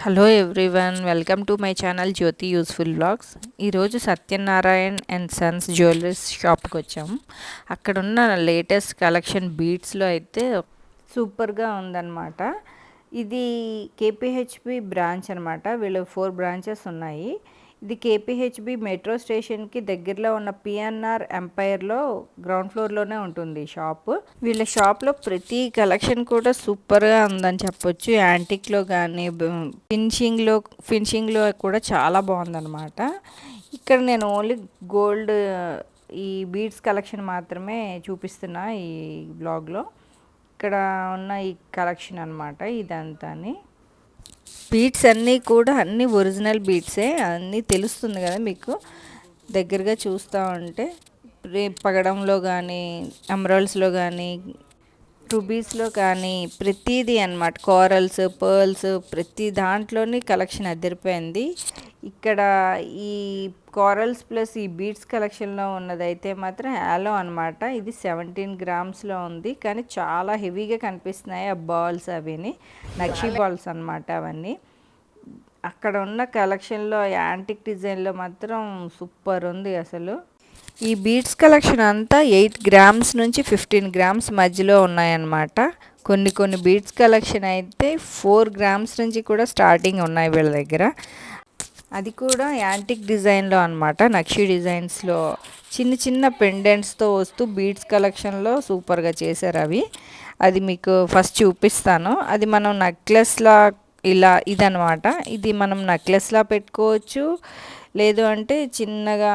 Hello everyone, welcome to my channel Jyothi useful blogs. ఈరోజు Satyanarayan and Sons jewelleries షాప్కి వచ్చాము. అక్కడ ఉన్న లేటెస్ట్ కలెక్షన్ బీడ్స్లో అయితే సూపర్గా ఉందన్నమాట. ఇది కేపీహెచ్బి బ్రాంచ్ అనమాట. వీళ్ళు 4 బ్రాంచెస్ ఉన్నాయి. ఇది కేపీహెచ్బి మెట్రో స్టేషన్కి దగ్గరలో ఉన్న పిఎన్ఆర్ ఎంపైర్లో గ్రౌండ్ ఫ్లోర్లోనే ఉంటుంది షాప్. వీళ్ళ షాప్లో ప్రతి కలెక్షన్ కూడా సూపర్గా ఉందని చెప్పొచ్చు. యాంటిక్లో కానీ ఫినిషింగ్లో కూడా చాలా బాగుందన్నమాట. ఇక్కడ నేను ఓన్లీ గోల్డ్ ఈ బీడ్స్ కలెక్షన్ మాత్రమే చూపిస్తున్నా ఈ బ్లాగ్లో. ఇక్కడ ఉన్న ఈ కలెక్షన్ అనమాట ఇదంతాని. బీడ్స్ అన్నీ కూడా అన్నీ ఒరిజినల్ బీడ్సే, అన్నీ తెలుస్తుంది కదా మీకు దగ్గరగా చూస్తూ ఉంటే. పగడంలో కానీ, ఎమరాల్డ్స్లో కానీ, రుబీస్లో కానీ ప్రతిదీ అన్నమాట. కోరల్స్, పర్ల్స్ ప్రతి దాంట్లోని కలెక్షన్ అదిరిపోయింది. ఇక్కడ ఈ కోరల్స్ ప్లస్ ఈ బీడ్స్ కలెక్షన్లో ఉన్నదైతే మాత్రం హ్యాలో అనమాట. ఇది 17 గ్రామ్స్లో ఉంది, కానీ చాలా హెవీగా కనిపిస్తున్నాయి ఆ బాల్స్. అవిని నక్షీ బాల్స్ అనమాట అవన్నీ. అక్కడ ఉన్న కలెక్షన్లో యాంటిక్ డిజైన్లో మాత్రం సూపర్ ఉంది అసలు. ఈ బీడ్స్ కలెక్షన్ అంతా 8 గ్రామ్స్ నుంచి 15 గ్రామ్స్ మధ్యలో ఉన్నాయన్నమాట. కొన్ని బీడ్స్ కలెక్షన్ అయితే 4 గ్రామ్స్ నుంచి కూడా స్టార్టింగ్ ఉన్నాయి వీళ్ళ దగ్గర. అది కూడా యాంటిక్ డిజైన్లో అనమాట. నక్షి డిజైన్స్లో చిన్న పెండెంట్స్తో వస్తూ బీడ్స్ కలెక్షన్లో సూపర్గా చేశారు అవి. అది మీకు ఫస్ట్ చూపిస్తాను. అది మనం నెక్లెస్లా ఇదనమాట. ఇది మనం నెక్లెస్లా పెట్టుకోవచ్చు, లేదు అంటే చిన్నగా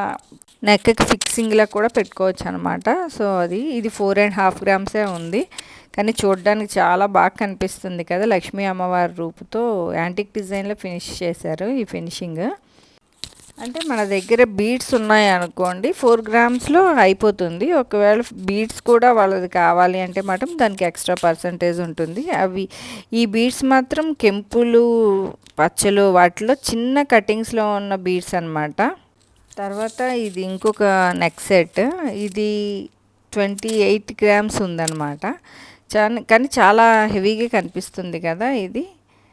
నెక్కి ఫిక్సింగ్లా కూడా పెట్టుకోవచ్చు అనమాట. సో ఇది 4.5 గ్రామ్సే ఉంది, కానీ చూడడానికి చాలా బాగా కనిపిస్తుంది కదా. లక్ష్మీ అమ్మవారి రూపుతో యాంటిక్ డిజైన్లో ఫినిష్ చేశారు ఈ ఫినిషింగ్. అంటే మన దగ్గర బీడ్స్ ఉన్నాయి అనుకోండి, 4 గ్రామ్స్లో అయిపోతుంది. ఒకవేళ బీడ్స్ కూడా వాళ్ళది కావాలి అంటే మాత్రం దానికి ఎక్స్ట్రా పర్సంటేజ్ ఉంటుంది. ఈ బీడ్స్ మాత్రం కెంపులు, పచ్చలు వాటిలో చిన్న కటింగ్స్లో ఉన్న బీడ్స్ అనమాట. తర్వాత ఇది ఇంకొక నెక్ సెట్. ఇది 28 గ్రామ్స్ ఉందన్నమాట. కానీ చాలా హెవీగా కనిపిస్తుంది కదా ఇది.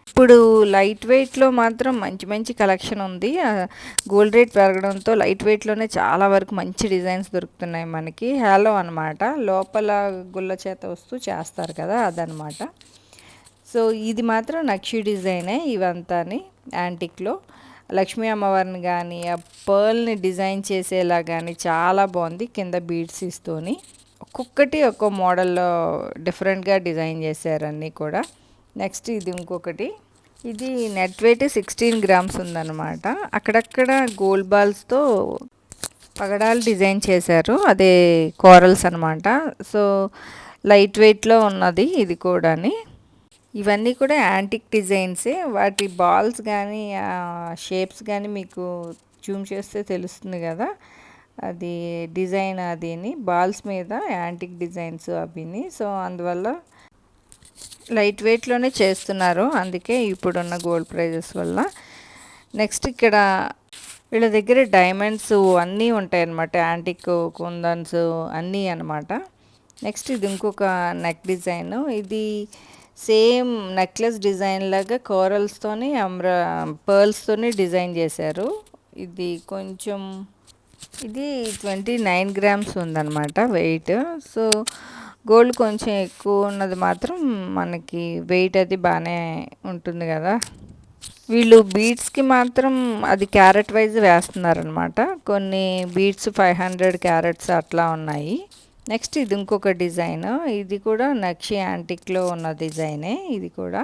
ఇప్పుడు లైట్ వెయిట్లో మాత్రం మంచి కలెక్షన్ ఉంది. గోల్డ్ రేట్ పెరగడంతో లైట్ వెయిట్లోనే చాలా వరకు మంచి డిజైన్స్ దొరుకుతున్నాయి మనకి. హ్యాలో అనమాట, లోపల గుల్ల చేత వస్తూ చేస్తారు కదా అదనమాట. సో ఇది మాత్రం నక్షి డిజైనే ఇవంతాని. యాంటిక్లో లక్ష్మీ అమ్మవారిని కానీ ఆ పర్ల్ని డిజైన్ చేసేలా కానీ చాలా బాగుంది. కింద బీడ్స్ ఇస్తూని ఒక్కొక్కటి ఒక్కో మోడల్లో డిఫరెంట్గా డిజైన్ చేశారు అన్నీ కూడా. నెక్స్ట్ ఇది ఇంకొకటి. ఇది నెట్ వెయిట్ 16 గ్రామ్స్ ఉందన్నమాట. అక్కడక్కడ గోల్డ్ బాల్స్తో పగడాలు డిజైన్ చేశారు, అదే కోరల్స్ అనమాట. సో లైట్ వెయిట్లో ఉన్నది ఇది కూడాని. ఇవన్నీ కూడా యాంటిక్ డిజైన్సే. వాటి బాల్స్ కానీ షేప్స్ కానీ మీకు జూమ్ చేస్తే తెలుస్తుంది కదా అది డిజైన్. అదిని బాల్స్ మీద యాంటిక్ డిజైన్స్ అవిని. సో అందువల్ల లైట్ వెయిట్లోనే చేస్తున్నారు, అందుకే ఇప్పుడున్న గోల్డ్ ప్రైజెస్ వల్ల. నెక్స్ట్ ఇక్కడ వీళ్ళ దగ్గర డైమండ్స్ అన్నీ ఉంటాయన్నమాట. యాంటిక్ కుందన్స్ అన్నీ అనమాట. నెక్స్ట్ ఇది ఇంకొక నెక్ డిజైన్. ఇది సేమ్ నెక్లెస్ డిజైన్ లాగా కోరల్స్తోని పర్ల్స్తోని డిజైన్ చేశారు. ఇది 29 గ్రామ్స్ ఉందన్నమాట వెయిట్. సో గోల్డ్ కొంచెం ఎక్కువ ఉన్నది మాత్రం మనకి వెయిట్ అది బాగానే ఉంటుంది కదా. వీళ్ళు బీడ్స్కి మాత్రం అది క్యారెట్ వైజ్ వేస్తున్నారనమాట. కొన్ని బీడ్స్ 500 క్యారెట్స్ అట్లా ఉన్నాయి. నెక్స్ట్ ఇది ఇంకొక డిజైన్. ఇది కూడా నక్షి యాంటిక్లో ఉన్న డిజైనే. ఇది కూడా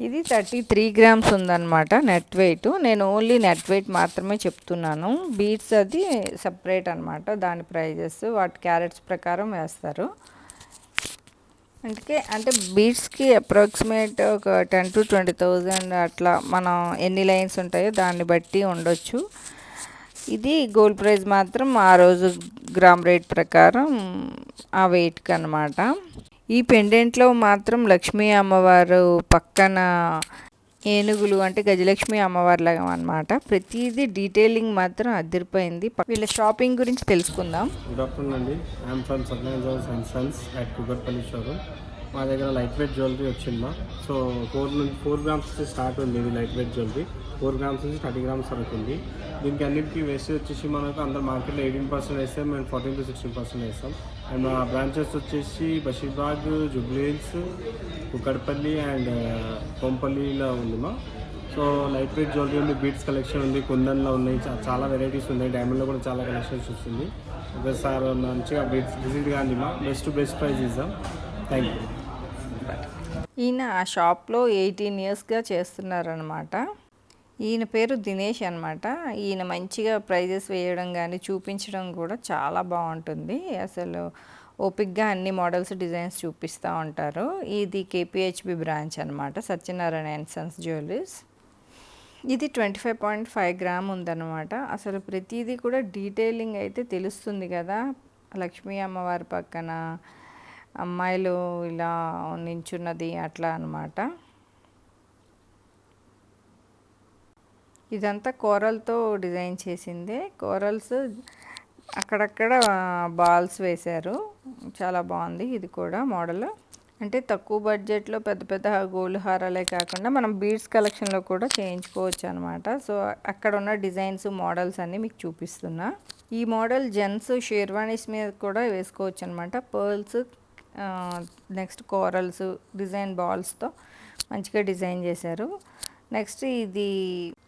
ఇది 33 గ్రామ్స్ ఉందన్నమాట నెట్ వెయిట్. నేను ఓన్లీ నెట్ వెయిట్ మాత్రమే చెప్తున్నాను. బీడ్స్ అది సపరేట్ అనమాట, దాని ప్రైజెస్ వాటి క్యారెట్స్ ప్రకారం వేస్తారు. అంటే బీడ్స్కి అప్రాక్సిమేట్ ఒక 10,000 to 20,000 అట్లా మనం ఎన్ని లైన్స్ ఉంటాయో దాన్ని బట్టి ఉండొచ్చు. ఇది గోల్డ్ ప్రైస్ మాత్రం ఆ రోజు గ్రామ్ రేట్ ప్రకారం ఆ వెయిట్కి అనమాట. ఈ పెండెంట్లో మాత్రం లక్ష్మీ అమ్మవారు పక్కన ఏనుగులు అంటే గజలక్ష్మి అమ్మవారిలాగా అనమాట. ప్రతిదీ డీటెయిలింగ్ మాత్రం అదిరిపోయింది. వీళ్ళ షాపింగ్ గురించి తెలుసుకుందాం. గుడ్ ఆఫ్టర్నూన్ అండి. I'm from Satyanarayana and Sons at Kukatpally showroom. మా దగ్గర లైట్ వెయిట్ జ్యువెలరీ వచ్చిందా. సో 4 గ్రామ్స్ నుంచి స్టార్ట్ ఉంది ఇది లైట్ వెయిట్ జ్యువెలరీ. 4 గ్రామ్స్ నుంచి 30 గ్రామ్స్ వరకు ఉంది. దీనికి అన్నిటికీ వేస్టేజ్ వచ్చేసి మనకు అందరు మార్కెట్లో 18% వేస్తాం, మేము 14 to 16% వేస్తాం. అండ్ మా బ్రాంచెస్ వచ్చేసి బషీర్బాగ్, జూబ్లీ హిల్స్, కుక్కడపల్లి అండ్ కొంపల్లిలో ఉంది మా. సో లైట్ వెయిట్ జ్యువెలరీ ఉంది, బీట్స్ కలెక్షన్ ఉంది, కుందన్లో ఉన్నాయి, చాలా వెరైటీస్ ఉన్నాయి, డైమండ్లో కూడా చాలా కలెక్షన్స్ వస్తుంది. ఒకసారి మంచిగా బీట్స్ విజిట్ కానీ మా. బెస్ట్ ప్రైస్ ఇద్దాం. Thank you. ఈయన ఆ షాప్లో 18 yearsగా చేస్తున్నారనమాట. ఈయన పేరు దినేష్ అనమాట. ఈయన మంచిగా ప్రైజెస్ వేయడం కానీ చూపించడం కూడా చాలా బాగుంటుంది. అసలు ఓపిక్గా అన్ని మోడల్స్ డిజైన్స్ చూపిస్తూ ఉంటారు. ఇది కేపీహెచ్బి బ్రాంచ్ అనమాట, సత్యనారాయణ అండ్ సన్స్ జ్యువెలరీస్. ఇది 25.5 గ్రామ్ ఉందన్నమాట. అసలు ప్రతిదీ కూడా డీటెయిలింగ్ అయితే తెలుస్తుంది కదా. లక్ష్మీ అమ్మవారి పక్కన అమ్మాయిలు ఇలా నించున్నది అట్లా అనమాట. ఇదంతా కోరల్తో డిజైన్ చేసిందే. కోరల్స్ అక్కడక్కడ బాల్స్ వేశారు, చాలా బాగుంది. ఇది కూడా మోడల్ అంటే తక్కువ బడ్జెట్లో పెద్ద పెద్ద గోల్డ్ హారాలే కాకుండా మనం బీడ్స్ కలెక్షన్లో కూడా చేయించుకోవచ్చు అనమాట. సో అక్కడ ఉన్న డిజైన్స్ మోడల్స్ అన్నీ మీకు చూపిస్తున్నా. ఈ మోడల్ జెంట్స్ షేర్వానీస్ మీద కూడా వేసుకోవచ్చు అనమాట. పర్ల్స్, నెక్స్ట్ కోరల్స్ డిజైన్ బాల్స్తో మంచిగా డిజైన్ చేశారు. నెక్స్ట్ ఇది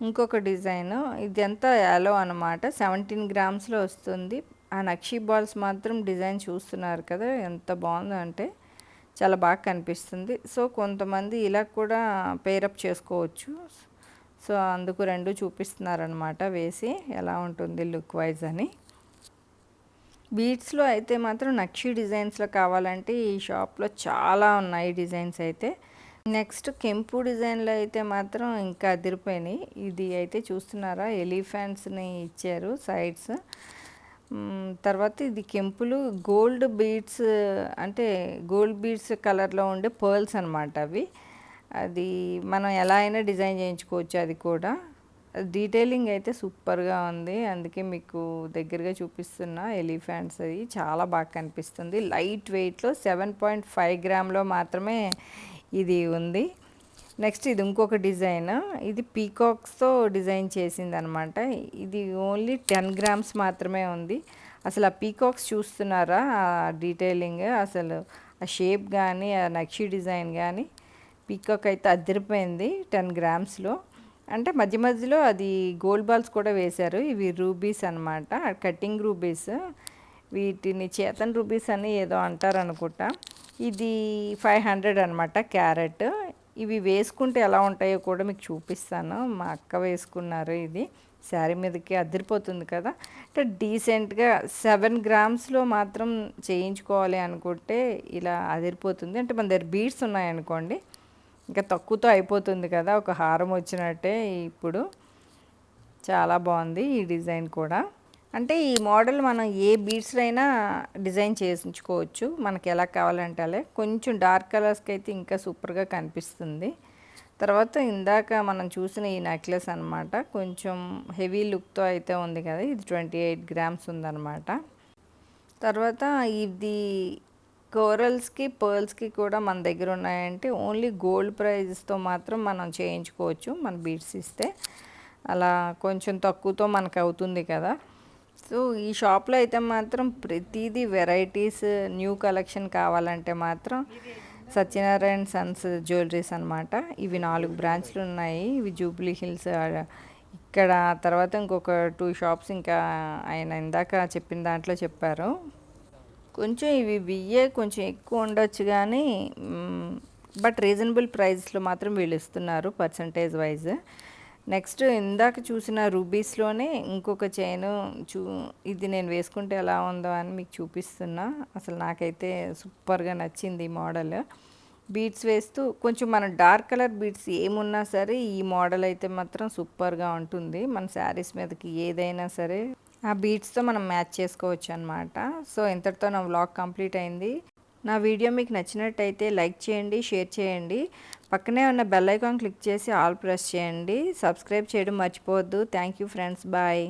ఇంకొక డిజైన్, ఇది అంతా యాలో అనమాట. 17 గ్రామ్స్లో వస్తుంది. ఆ నక్షీ బాల్స్ మాత్రం డిజైన్ చూస్తున్నారు కదా, ఎంత బాగుందో అంటే చాలా బాగా కనిపిస్తుంది. సో కొంతమంది ఇలా కూడా పేరప్ చేసుకోవచ్చు. సో అందుకు రెండు చూపిస్తున్నారనమాట వేసి ఎలా ఉంటుంది లుక్ వైజ్ అని. బీడ్స్లో అయితే మాత్రం నక్షీ డిజైన్స్లో కావాలంటే ఈ షాప్లో చాలా ఉన్నాయి డిజైన్స్ అయితే. నెక్స్ట్ కెంపు డిజైన్లో అయితే మాత్రం ఇంకా అదిరిపోయినాయి. ఇది అయితే చూస్తున్నారా, ఎలిఫెంట్స్ని ఇచ్చారు సైడ్స్. తర్వాత ఇది కెంపులు గోల్డ్ బీడ్స్, అంటే గోల్డ్ బీడ్స్ కలర్లో ఉండే పర్ల్స్ అనమాట అవి. అది మనం ఎలా అయినా డిజైన్ చేయించుకోవచ్చు. అది కూడా డీటెయిలింగ్ అయితే సూపర్గా ఉంది, అందుకే మీకు దగ్గరగా చూపిస్తున్నా. ఎలిఫెంట్స్ అది చాలా బాగా కనిపిస్తుంది. లైట్ వెయిట్లో 7.5 గ్రామ్లో మాత్రమే ఇది ఉంది. నెక్స్ట్ ఇది ఇంకొక డిజైన్, ఇది పీకాక్స్తో డిజైన్ చేసింది అనమాట. ఇది ఓన్లీ 10 గ్రామ్స్ మాత్రమే ఉంది. అసలు ఆ పీకాక్స్ చూస్తున్నారా, ఆ డీటెయిలింగ్, అసలు ఆ షేప్ కానీ ఆ నక్షీ డిజైన్ కానీ పీకాక్ అయితే అదిరిపోయింది 10 గ్రామ్స్లో. అంటే మధ్య మధ్యలో అది గోల్డ్ బాల్స్ కూడా వేశారు. ఇవి రూబీస్ అనమాట, కటింగ్ రూబీస్. వీటిని చేతన్ రూబీస్ అని ఏదో అంటారు అనుకుంటా. ఇది 500 అనమాట క్యారెట్. ఇవి వేసుకుంటే ఎలా ఉంటాయో కూడా మీకు చూపిస్తాను. మా అక్క వేసుకున్నారు, ఇది శారీ మీదకి అదిరిపోతుంది కదా. అంటే డీసెంట్గా 7 గ్రామ్స్లో మాత్రం చేయించుకోవాలి అనుకుంటే ఇలా అదిరిపోతుంది. అంటే మన దగ్గర బీడ్స్ ఉన్నాయనుకోండి ఇంకా తక్కువతో అయిపోతుంది కదా, ఒక హారం వచ్చినట్టే. ఇప్పుడు చాలా బాగుంది ఈ డిజైన్ కూడా. అంటే ఈ మోడల్ మనం ఏ బీడ్స్లో అయినా డిజైన్ చేయించుకోవచ్చు, మనకి ఎలా కావాలంటే అలా. కొంచెం డార్క్ కలర్స్కి అయితే ఇంకా సూపర్గా కనిపిస్తుంది. తర్వాత ఇందాక మనం చూసిన ఈ నెక్లెస్ అనమాట, కొంచెం హెవీ లుక్తో అయితే ఉంది కదా. ఇది 28 గ్రామ్స్ ఉందన్నమాట. తర్వాత ఇది కోరల్స్కి పర్ల్స్కి కూడా మన దగ్గర ఉన్నాయంటే ఓన్లీ గోల్డ్ ప్రైజెస్తో మాత్రం మనం చేయించుకోవచ్చు, మన బీడ్స్ ఇస్తే. అలా కొంచెం తక్కువతో మనకు అవుతుంది కదా. సో ఈ షాప్లో అయితే మాత్రం ప్రతిదీ వెరైటీస్, న్యూ కలెక్షన్ కావాలంటే మాత్రం సత్యనారాయణ సన్స్ జ్యువెలరీస్ అనమాట. ఇవి 4 బ్రాంచ్లు ఉన్నాయి. ఇవి జూబ్లీ హిల్స్ ఇక్కడ, తర్వాత ఇంకొక 2 షాప్స్ ఇంకా ఆయన ఇందాక చెప్పిన దాంట్లో చెప్పారు. కొంచెం ఇవి కొంచెం ఎక్కువ ఉండొచ్చు కానీ బట్ రీజనబుల్ ప్రైస్లో మాత్రం వీళ్ళు ఇస్తున్నారు పర్సంటేజ్ వైజ్. నెక్స్ట్ ఇందాక చూసిన రూబీస్లోనే ఇంకొక చైను ఇది నేను వేసుకుంటే ఎలా ఉందో అని మీకు చూపిస్తున్నా. అసలు నాకైతే సూపర్గా నచ్చింది ఈ మోడల్. బీడ్స్ వేస్తూ కొంచెం మన డార్క్ కలర్ బీడ్స్ ఏమున్నా సరే ఈ మోడల్ అయితే మాత్రం సూపర్గా ఉంటుంది. మన శారీస్ మీదకి ఏదైనా సరే ఆ బీడ్స్తో మనం మ్యాచ్ చేసుకోవచ్చు అనమాట. సో ఇంతటితో నా వ్లాగ్ కంప్లీట్ అయింది. నా వీడియో మీకు నచ్చినట్టయితే లైక్ చేయండి, షేర్ చేయండి. పక్కనే ఉన్న బెల్ ఐకాన్ క్లిక్ చేసి ఆల్ ప్రెస్ చేయండి. సబ్స్క్రైబ్ చేయడం మర్చిపోవద్దు. Thank you friends, bye.